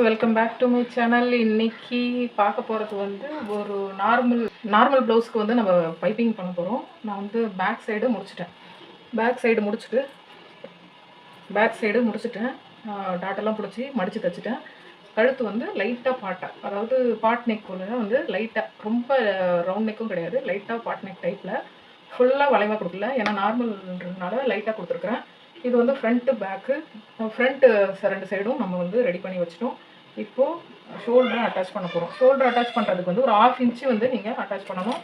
Welcome back to my channel. இன்னைக்கு பார்க்க போகிறது வந்து ஒரு நார்மல் ப்ளவுஸ்க்கு வந்து நம்ம பைப்பிங் பண்ண போகிறோம். நான் வந்து பேக் சைடு முடிச்சிட்டேன். டாட்டெல்லாம் பிடிச்சி மடித்து தைச்சிட்டேன். கழுத்து வந்து லைட்டாக அதாவது பாட் நெக் வந்து லைட்டாக, ரொம்ப ரவுண்ட் நெக்கும் கிடையாது, லைட்டாக பாட் நெக் டைப்பில், ஃபுல்லாக வளைவாக கொடுக்கல, ஏன்னா நார்மல்ன்றதுனால லைட்டாக கொடுத்துருக்குறேன். இது வந்து ஃப்ரண்ட்டு ஃப்ரண்ட்டு 2 சைடும் நம்ம வந்து ரெடி பண்ணி வச்சிட்டோம். இப்போது ஷோல்டரை அட்டாச் பண்ண போகிறோம். ஷோல்டர் அட்டாச் பண்ணுறதுக்கு வந்து ஒரு 1/2 இன்ச்சு வந்து நீங்கள் அட்டாச் பண்ணணும்.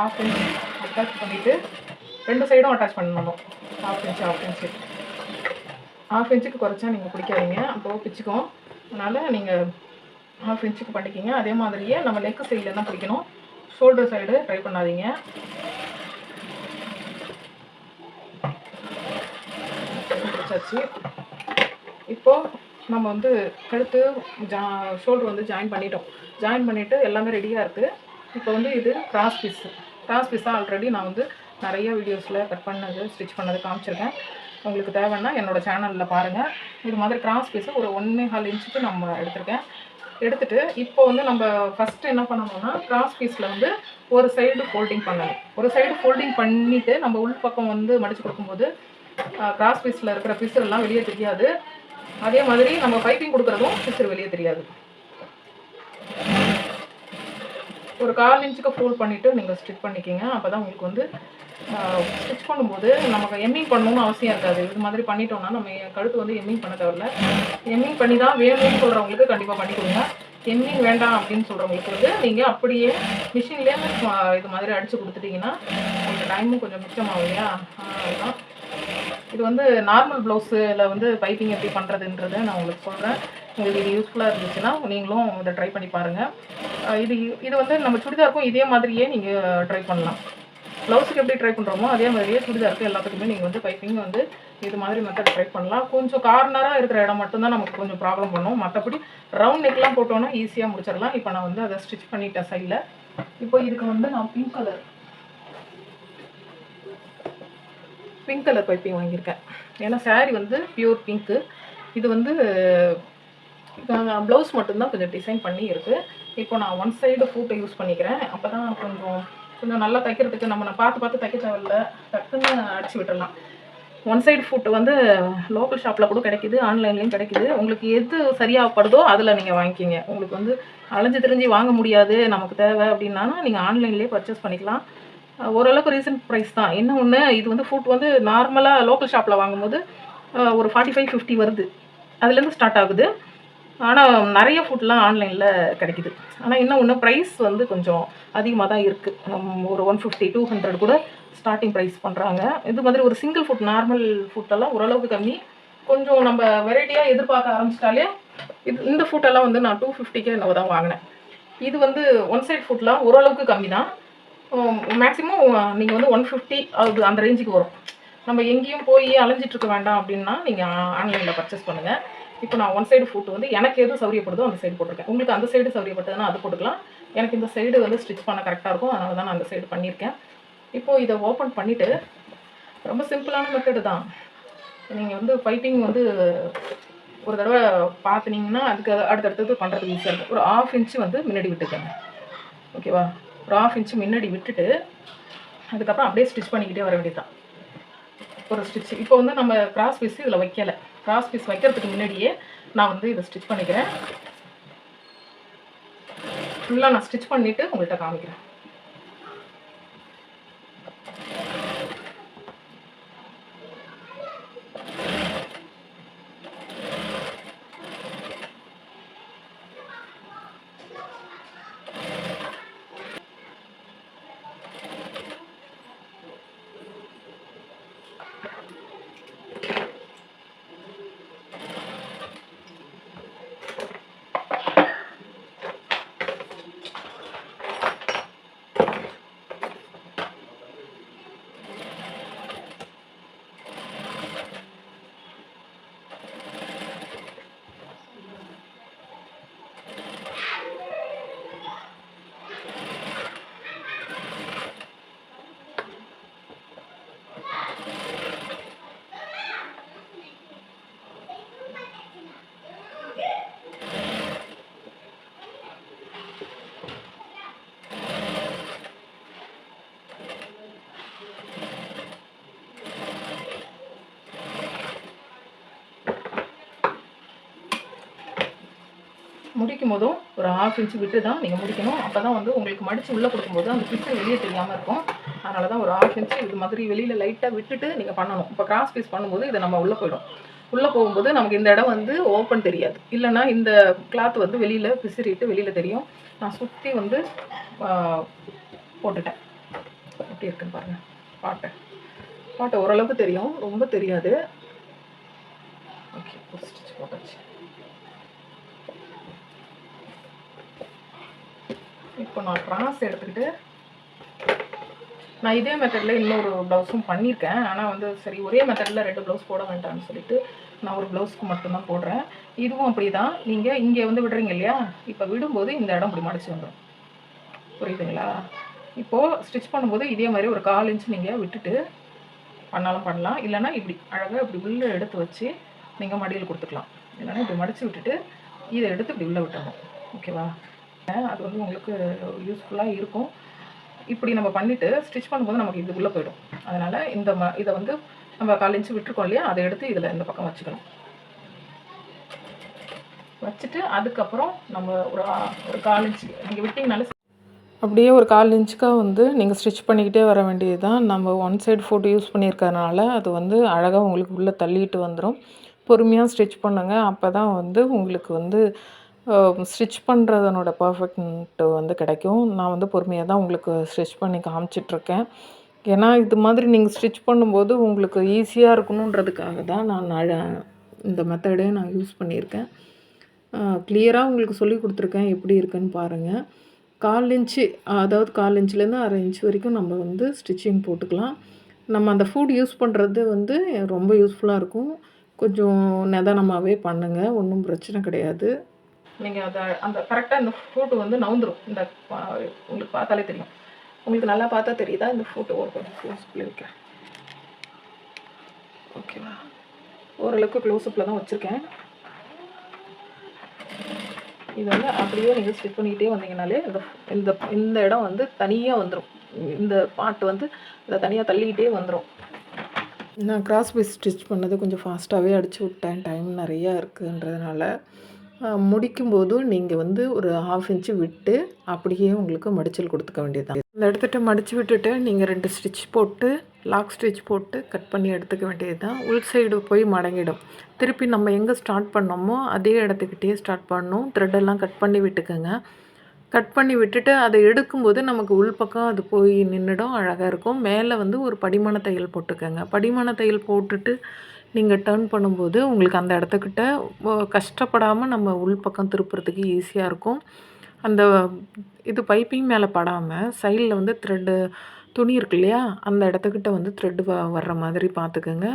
1/2 இன்ச்சு அட்டாச் பண்ணிவிட்டு 2 சைடும் அட்டாச் பண்ணணும். 1/2 இன்ச்சு 1/2 இன்ச்சுக்கு குறைச்சா நீங்கள் பிடிக்காதீங்க, அப்போது பிச்சுக்கும். அதனால் நீங்கள் 1/2 இன்ச்சுக்கு பண்ணிக்கிங்க. அதே மாதிரியே நம்ம நெக்கு சைடில் தான் பிடிக்கணும், ஷோல்டர் சைடு ட்ரை பண்ணாதீங்க. பிடிச்சாச்சு. இப்போது நம்ம வந்து கழுத்து ஷோல்டர் வந்து ஜாயின் பண்ணிவிட்டு எல்லாமே ரெடியாக இருக்குது. இப்போ வந்து இது கிராஸ் பீஸாக ஆல்ரெடி நான் வந்து நிறைய வீடியோஸில் கட் பண்ணது, ஸ்டிச் பண்ணது காமிச்சிருக்கேன். உங்களுக்கு தேவைன்னா என்னோடய சேனலில் பாருங்கள். இது மாதிரி கிராஸ் பீஸு ஒரு 1.25 இன்ச்சுக்கு நம்ம எடுத்துகிட்டு இப்போ வந்து நம்ம ஃபஸ்ட்டு என்ன பண்ணணும்னா, கிராஸ் பீஸில் வந்து ஒரு சைடு ஃபோல்டிங் பண்ணிவிட்டு நம்ம உள் பக்கம் வந்து மடித்து கொடுக்கும்போது கிராஸ் பீஸில் இருக்கிற பிசுரெல்லாம் வெளியே தெரியாது. அதே மாதிரி நம்ம பைப்பிங் கொடுக்குறதும் பிசுறு வெளியே தெரியாது. ஒரு 1/4 இன்ச்சுக்கு ஃபோல்ட் பண்ணிவிட்டு நீங்கள் ஸ்டிச் பண்ணிக்கிங்க. அப்போ தான் உங்களுக்கு வந்து ஸ்டிச் பண்ணும்போது நமக்கு எம்மிங் பண்ணணும்னு அவசியம் இருக்காது. இது மாதிரி பண்ணிட்டோம்னா நம்ம கழுத்து வந்து எம்மிங் பண்ண தேவையில்ல. எம்மிங் பண்ணி தான் வேணும்னு சொல்கிறவங்களுக்கு கண்டிப்பாக பண்ணி கொடுங்க. எம்மிங் வேண்டாம் அப்படின்னு சொல்கிறவங்களுக்கு வந்து நீங்கள் அப்படியே மிஷின்லேயே இது மாதிரி அடித்து கொடுத்துட்டிங்கன்னா உங்களுக்கு டைமும் கொஞ்சம் மிச்சமாகும் இல்லையா? அதுதான். இது வந்து நார்மல் ப்ளவுஸில் வந்து பைப்பிங் எப்படி பண்ணுறதுன்றதை நான் உங்களுக்கு சொல்கிறேன். உங்களுக்கு இது யூஸ்ஃபுல்லாக இருந்துச்சுன்னா நீங்களும் இதை ட்ரை பண்ணி பாருங்கள். இது வந்து நம்ம சுடிதாருக்கும் இதே மாதிரியே நீங்கள் ட்ரை பண்ணலாம். ப்ளவுஸுக்கு எப்படி ட்ரை பண்ணுறோமோ அதே மாதிரியே சுடிதாருக்கு எல்லாத்துக்குமே நீங்கள் வந்து பைப்பிங் வந்து இது மாதிரி மெத்தட் ட்ரை பண்ணலாம். கொஞ்சம் கார்னராக இருக்கிற இடம் மட்டும்தான் நமக்கு கொஞ்சம் ப்ராப்ளம் பண்ணும். மற்றபடி ரவுண்ட் நெக்லாம் போட்டோன்னா ஈஸியாக முடிச்சிடலாம். இப்போ நான் வந்து அதை ஸ்டிச் பண்ணிட்டேன் சைடில். இப்போ இதுக்கு வந்து நான் பிங்க் கலர் பைப்பிங் வாங்கியிருக்கேன். ஏன்னா சாரீ வந்து பியூர் பிங்க்கு. இது வந்து ப்ளவுஸ் மட்டும்தான் கொஞ்சம் டிசைன் பண்ணி இருக்குது. இப்போ நான் 1 சைடு ஃபூட்டை யூஸ் பண்ணிக்கிறேன். அப்போ தான் கொஞ்சம் நல்லா தைக்கிறதுக்கு நம்ம பார்த்து தைக்க தேவையில்ல, டக்குன்னு அடிச்சு விட்டுடலாம். 1 சைடு ஃபூட்டு வந்து லோக்கல் ஷாப்பில் கூட கிடைக்கிது, ஆன்லைன்லேயும் கிடைக்கிது. உங்களுக்கு எது சரியாகப்படுதோ அதில் நீங்கள் வாங்கிக்கிங்க. உங்களுக்கு வந்து அலைஞ்சு திரிஞ்சு வாங்க முடியாது, நமக்கு தேவை அப்படின்னா நீங்கள் ஆன்லைன்லேயே பர்ச்சேஸ் பண்ணிக்கலாம். ஓரளவுக்கு ரீசன்ட் ப்ரைஸ் தான். என்ன ஒன்று, இது வந்து ஃபுட் வந்து நார்மலாக லோக்கல் ஷாப்பில் வாங்கும்போது ஒரு 45-50 வருது, அதுலேருந்து ஸ்டார்ட் ஆகுது. ஆனால் நிறைய ஃபுட்லாம் ஆன்லைனில் கிடைக்கிது. ஆனால் என்ன ஒன்று, ப்ரைஸ் வந்து கொஞ்சம் அதிகமாக தான் இருக்குது. ஒரு 150-200 கூட ஸ்டார்டிங் ப்ரைஸ் பண்ணுறாங்க. இது மாதிரி ஒரு சிங்கிள் ஃபுட், நார்மல் ஃபுட்டெல்லாம் ஓரளவுக்கு கம்மி. கொஞ்சம் நம்ம வெரைட்டியாக எதிர்பார்க்க ஆரம்பிச்சிட்டாலே இந்த ஃபுட்டெல்லாம் வந்து நான் 250 என்னவோ தான் வாங்கினேன். இது வந்து 1 சைட் ஃபுட்லாம் ஓரளவுக்கு கம்மி தான். மேக்ஸிமம் நீங்கள் வந்து 150 அது அந்த ரேஞ்சுக்கு வரும். நம்ம எங்கேயும் போய் அலைஞ்சிட்ருக்க வேண்டாம் அப்படின்னா நீங்கள் ஆன்லைனில் பர்ச்சேஸ் பண்ணுங்கள். இப்போ நான் 1 சைடு ஃபுட் வந்து எனக்கு எது சௌரியப்படுதோ அந்த சைடு போட்டிருக்கேன். உங்களுக்கு அந்த சைடு சௌரியப்பட்டதுன்னா அது போட்டுக்கலாம். எனக்கு இந்த சைடு வந்து ஸ்டிச் பண்ண கரெக்டாக இருக்கும், அதனால தான் நான் அந்த சைடு பண்ணியிருக்கேன். இப்போது இதை ஓப்பன் பண்ணிவிட்டு, ரொம்ப சிம்பிளான மெத்தடு தான். நீங்கள் வந்து பைப்பிங் வந்து ஒரு தடவை பார்த்துனீங்கன்னா அதுக்கு அடுத்தடுத்தது பண்ணுறதுக்கு ஈஸியாக இருக்கும். ஒரு 1/2 இன்ச்சு வந்து முன்னாடி விட்டுக்கோங்க, ஓகேவா? ஒரு 1/2 இன்ச்சு முன்னாடி விட்டுட்டு அதுக்கப்புறம் அப்படியே ஸ்டிச் பண்ணிக்கிட்டே வர வேண்டியதுதான். ஒரு ஸ்டிச் இப்போ வந்து நம்ம கிராஸ் பீஸ் இதில் வைக்கலை. கிராஸ் பீஸ் வைக்கிறதுக்கு முன்னாடியே நான் வந்து இதை ஸ்டிச் பண்ணிக்கிறேன். ஃபுல்லாக நான் ஸ்டிச் பண்ணிவிட்டு உங்கள்கிட்ட காமிக்கிறேன். முடிக்கும் போதும் ஒரு 1/2 இன்ச்சு விட்டு தான் நீங்கள் முடிக்கணும். அப்போ தான் வந்து உங்களுக்கு மடித்து உள்ளே கொடுக்கும்போது அந்த பிசு வெளியே தெரியாமல் இருக்கும். அதனால தான் ஒரு 1/2 இன்ச்சு இது மாதிரி வெளியில் லைட்டாக விட்டுட்டு நீங்கள் பண்ணணும். இப்போ கிராஸ் பீஸ் பண்ணும்போது இதை நம்ம உள்ளே போயிடும். உள்ளே போகும்போது நமக்கு இந்த இடம் வந்து ஓப்பன் தெரியாது. இல்லைனா இந்த கிளாத் வந்து வெளியில் பிசிறிட்டு வெளியில் தெரியும். நான் சுற்றி வந்து போட்டுட்டேன். எப்படி இருக்குன்னு பாருங்கள். பாட்டை ஓரளவுக்கு தெரியும், ரொம்ப தெரியாது. ஓகே, ஒரு ஸ்டிச் போட்டாச்சு. இப்போ நான் கிராஸ் எடுத்துக்கிட்டு நான் இதே மெத்தடில் இன்னொரு ப்ளவுஸும் பண்ணியிருக்கேன். ஆனால் வந்து சரி ஒரே மெத்தடில் 2 ப்ளவுஸ் போட வேண்டாம்னு சொல்லிட்டு நான் ஒரு ப்ளவுஸ்க்கு மட்டும்தான் போடுறேன். இதுவும் அப்படி தான். நீங்கள் இங்கே வந்து விடுறீங்க இல்லையா, இப்போ விடும்போது இந்த இடம் இப்படி மடிச்சு வந்துடும். புரியுதுங்களா? இப்போது ஸ்டிச் பண்ணும்போது இதே மாதிரி ஒரு 1/4 இன்ச்சு நீங்கள் விட்டுட்டு பண்ணாலும் பண்ணலாம். இல்லைனா இப்படி அழகாக இப்படி உள்ளே எடுத்து வச்சு நீங்கள் மடியில் கொடுத்துக்கலாம். இல்லைனா இப்படி மடித்து விட்டுட்டு இதை எடுத்து இப்படி உள்ளே விட்டுறணும். ஓகேவா? அது வந்து உங்களுக்கு யூஸ்ஃபுல்லாக இருக்கும். இப்படி நம்ம பண்ணிவிட்டு ஸ்டிச் பண்ணும்போது நமக்கு இது உள்ளே போயிடும். அதனால் இதை வந்து நம்ம 1/4 இன்ச்சு விட்டுருக்கோம் இல்லையா, அதை எடுத்து இதில் இந்த பக்கம் வச்சுக்கணும். வச்சுட்டு அதுக்கப்புறம் நம்ம ஒரு 1/4 இன்ச்சு நீங்கள் விட்டிங்கனால அப்படியே ஒரு 1/4 இன்ச்சுக்காக வந்து நீங்கள் ஸ்டிச் பண்ணிக்கிட்டே வர வேண்டியது தான். நம்ம ஒன் சைடு ஃபோட்டோ யூஸ் பண்ணியிருக்கறனால அது வந்து அழகாக உங்களுக்கு உள்ளே தள்ளிட்டு வந்துடும். பொறுமையாக ஸ்டிச் பண்ணுங்கள். அப்போ தான் வந்து உங்களுக்கு வந்து ஸ்டிச் பண்ணுறதனோட பர்ஃபெக்ட் வந்து கிடைக்கும். நான் வந்து பொறுமையாக தான் உங்களுக்கு ஸ்டிச் பண்ணி காமிச்சிட்ருக்கேன். ஏன்னா இது மாதிரி நீங்கள் ஸ்டிச் பண்ணும்போது உங்களுக்கு ஈஸியாக இருக்கணுன்றதுக்காக தான் நான் இந்த மெத்தடே நான் யூஸ் பண்ணியிருக்கேன். கிளியராக உங்களுக்கு சொல்லி கொடுத்துருக்கேன். எப்படி இருக்குன்னு பாருங்கள். 1/4 இன்ச்சு, அதாவது 1/4 இன்ச்லேருந்து 1/2 இன்ச் வரைக்கும் நம்ம வந்து ஸ்டிச்சிங் போட்டுக்கலாம். நம்ம அந்த ஃபுட் யூஸ் பண்ணுறது வந்து ரொம்ப யூஸ்ஃபுல்லாக இருக்கும். கொஞ்சம் நிதானமாகவே பண்ணுங்கள், ஒன்றும் பிரச்சனை கிடையாது. நீங்கள் அந்த கரெக்டாக இந்த ஃபோட்டோ வந்து நவுந்துடும். இந்த உங்களுக்கு பார்த்தாலே தெரியும். உங்களுக்கு நல்லா பார்த்தா தெரியுதா? இந்த ஃபோட்டோ ஒரு கொஞ்சம் க்ளோஸ்அப்பில் வைக்கிறேன். ஓகேவா? ஓரளவுக்கு க்ளோஸ்அப்பில் தான் வச்சுருக்கேன். இது வந்து அப்படியே நீங்கள் ஸ்டிச் பண்ணிக்கிட்டே வந்தீங்கனாலே இந்த இந்த இடம் வந்து தனியாக வந்துடும். இந்த பார்ட் வந்து இதை தனியாக தள்ளிக்கிட்டே வந்துடும். நான் கிராஸ் பீஸ் ஸ்டிச் பண்ணது கொஞ்சம் ஃபாஸ்ட்டாகவே அடித்து விட்டேன். டைம் நிறையா இருக்குன்றதுனால முடிக்கும்போதும் நீங்கள் வந்து ஒரு 1/2 இன்ச்சு விட்டு அப்படியே உங்களுக்கு மடிச்சல் கொடுத்துக்க வேண்டியது தான். இந்த எடுத்துகிட்டு மடித்து விட்டுட்டு நீங்கள் 2 ஸ்டிச் போட்டு லாக் ஸ்டிச் போட்டு கட் பண்ணி எடுத்துக்க வேண்டியது தான். உள் சைடு போய் மடங்கிடும். திருப்பி நம்ம எங்கே ஸ்டார்ட் பண்ணோமோ அதே இடத்துக்கிட்டே ஸ்டார்ட் பண்ணணும். த்ரெட்டெல்லாம் கட் பண்ணி விட்டுக்கோங்க. கட் பண்ணி விட்டுட்டு அதை எடுக்கும்போது நமக்கு உள்பக்கம் அது போய் நின்றுடும், அழகாக இருக்கும். மேலே வந்து ஒரு படிமான தையல் போட்டுக்கோங்க. படிமான தையல் போட்டுட்டு நீங்கள் டர்ன் பண்ணும்போது உங்களுக்கு அந்த இடத்துக்கிட்ட கஷ்டப்படாமல் நம்ம உள்பக்கம் திருப்புறதுக்கு ஈஸியாக இருக்கும். அந்த இது பைப்பிங் மேலே படாமல் சைடில் வந்து துணி இருக்கு இல்லையா, அந்த இடத்துக்கிட்ட வந்து த்ரெட்டு வர்ற மாதிரி பார்த்துக்கோங்க.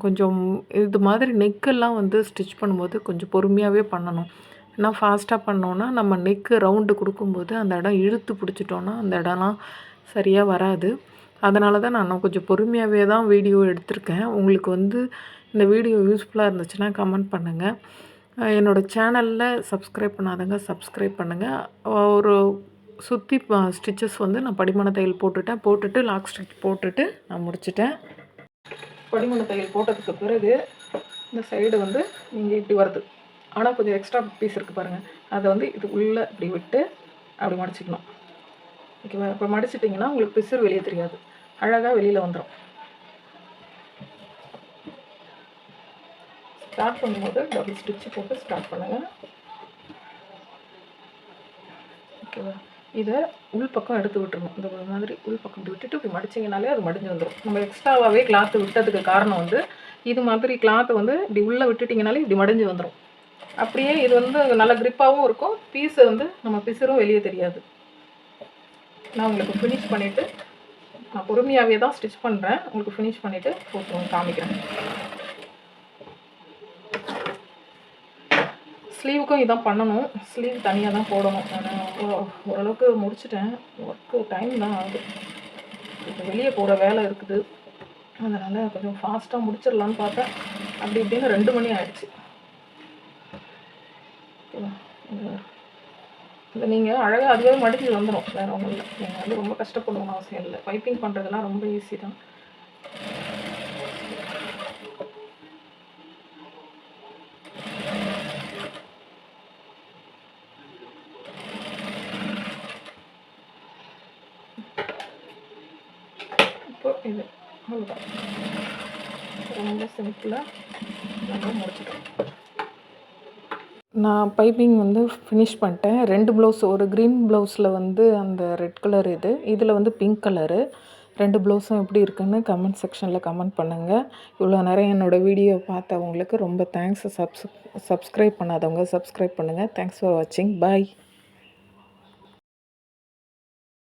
கொஞ்சம் இது மாதிரி நெக்கெல்லாம் வந்து ஸ்டிச் பண்ணும்போது கொஞ்சம் பொறுமையாகவே பண்ணணும். ஏன்னா ஃபாஸ்ட்டாக பண்ணோன்னா நம்ம நெக்கு ரவுண்டு கொடுக்கும்போது அந்த இடம் இழுத்து பிடிச்சிட்டோன்னா அந்த இடம்லாம் சரியாக வராது. அதனால தான் நான் கொஞ்சம் பொறுமையாகவே தான் வீடியோ எடுத்திருக்கேன். உங்களுக்கு வந்து இந்த வீடியோ யூஸ்ஃபுல்லாக இருந்துச்சுன்னா கமெண்ட் பண்ணுங்கள். என்னோடய சேனலில் சப்ஸ்கிரைப் பண்ணாதவங்க சப்ஸ்கிரைப் பண்ணுங்கள். ஒரு சுற்றி ஸ்டிச்சஸ் வந்து நான் படிமான தையல் போட்டுட்டு லாக் ஸ்டிச் போட்டுட்டு நான் முடிச்சிட்டேன். படிமான தையல் போட்டதுக்கு பிறகு இந்த சைடு வந்து நீங்கள் இப்படி வருது. ஆனால் கொஞ்சம் எக்ஸ்ட்ரா பீஸ் இருக்குது பாருங்கள். அதை வந்து இது உள்ளே இப்படி விட்டு அப்படி மடிச்சிக்கணும். ஓகேவா? இப்போ மடிச்சிட்டிங்கன்னா உங்களுக்கு பிசுறு வெளியே தெரியாது, அழகாக வெளியில் வந்துடும். ஸ்டார்ட் பண்ணும்போது டபுள் ஸ்டிச்சு போட்டு ஸ்டார்ட் பண்ணுங்கள். ஓகேவா? இதை உள்பக்கம் எடுத்து விட்டுருணும். இந்த மாதிரி உள்பக்கம் விட்டுட்டு இப்படி மடிச்சிங்கனாலே அது மடிஞ்சு வந்துடும். நம்ம எக்ஸ்ட்ராவாகவே கிளாத்து விட்டதுக்கு காரணம் வந்து இது மாதிரி கிளாத்தை வந்து இப்படி உள்ளே விட்டுட்டிங்கனாலே இப்படி மடிஞ்சு வந்துடும். அப்படியே இது வந்து நல்ல க்ரிப்பாகவும் இருக்கும். பீஸை வந்து நம்ம பிசுறும் வெளியே தெரியாது. நான் உங்களுக்கு ஃபினிஷ் பண்ணிவிட்டு நான் பொறுமையாகவே தான் ஸ்டிச் பண்ணுறேன். உங்களுக்கு ஃபினிஷ் பண்ணிவிட்டு போட்டு காமிக்கிறேன். ஸ்லீவுக்கும் இதான் பண்ணணும். ஸ்லீவ் தனியாக தான் போடணும். நான் ஓரளவுக்கு முடிச்சிட்டேன். ஒர்க்கு டைம் தான் ஆகுது. இப்போ வெளியே போகிற வேலை இருக்குது. அதனால் கொஞ்சம் ஃபாஸ்ட்டாக முடிச்சிடலான்னு பார்த்தேன். அப்படி இப்படின்னு 2 மணி ஆகிடுச்சு. இதை நீங்கள் அழகாக அதுவே மடிஞ்சு வந்துடும். வேறு ஒன்றும் இல்லை. நீங்கள் வந்து ரொம்ப கஷ்டப்படணும்னு அவசியம் இல்லை. பைப்பிங் பண்ணுறதுலாம் ரொம்ப ஈஸி தான். இது அவ்வளோதான். ரொம்ப சிம்பிளாக நம்ம முடிச்சிட்டோம். நான் பைப்பிங் வந்து ஃபினிஷ் பண்ணிட்டேன். 2 ப்ளவுஸ், ஒரு க்ரீன் ப்ளவுஸில் வந்து அந்த ரெட் கலர் இதில் வந்து பிங்க் கலரு. 2 ப்ளவுஸும் எப்படி இருக்குன்னு கமெண்ட் செக்ஷனில் கமெண்ட் பண்ணுங்கள். இவ்வளோ நேரம் என்னோடய வீடியோ பார்த்தவங்களுக்கு ரொம்ப தேங்க்ஸ். சப்ஸ்கிரைப் பண்ணாதவங்க சப்ஸ்கிரைப் பண்ணுங்கள். தேங்க்ஸ் ஃபார் வாட்சிங். பாய்.